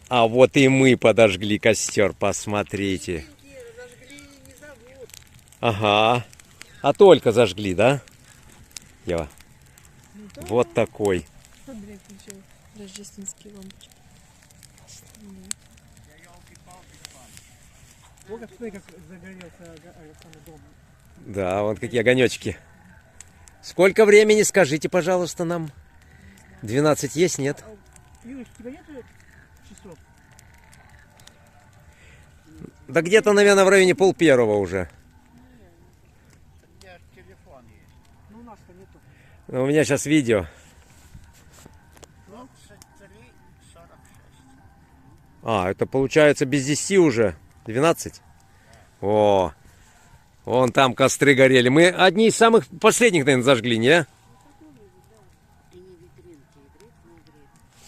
А вот и мы подожгли костер, посмотрите. Ага. А только зажгли, да? Ева. Вот такой. Андрей включил рождественские лампочки. Вот как загорелся Александр дом. Да, вот какие огонечки. Сколько времени, скажите, пожалуйста, нам? 12 есть, нет? Юрий, у тебя нет часов? Да где-то, наверное, в районе 12:30 уже. У меня телефон есть. Ну у нас-то нету. Но у меня сейчас видео. 23:46. А, это получается без 10 уже. 12? О, вон там костры горели. Мы одни из самых последних, наверное, зажгли, не?